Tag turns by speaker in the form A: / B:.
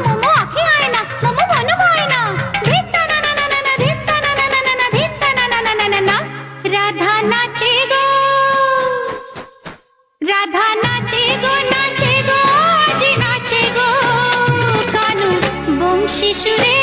A: মোমো আঁখি আয়না মোমো মন ময়না ধিত্তা না না না না ধিত্তা না না না না ধিত্তা না না না না। রাধা নাচে গো রাধা নাচে গো আজ নাচে গো কানু বংশী সুরে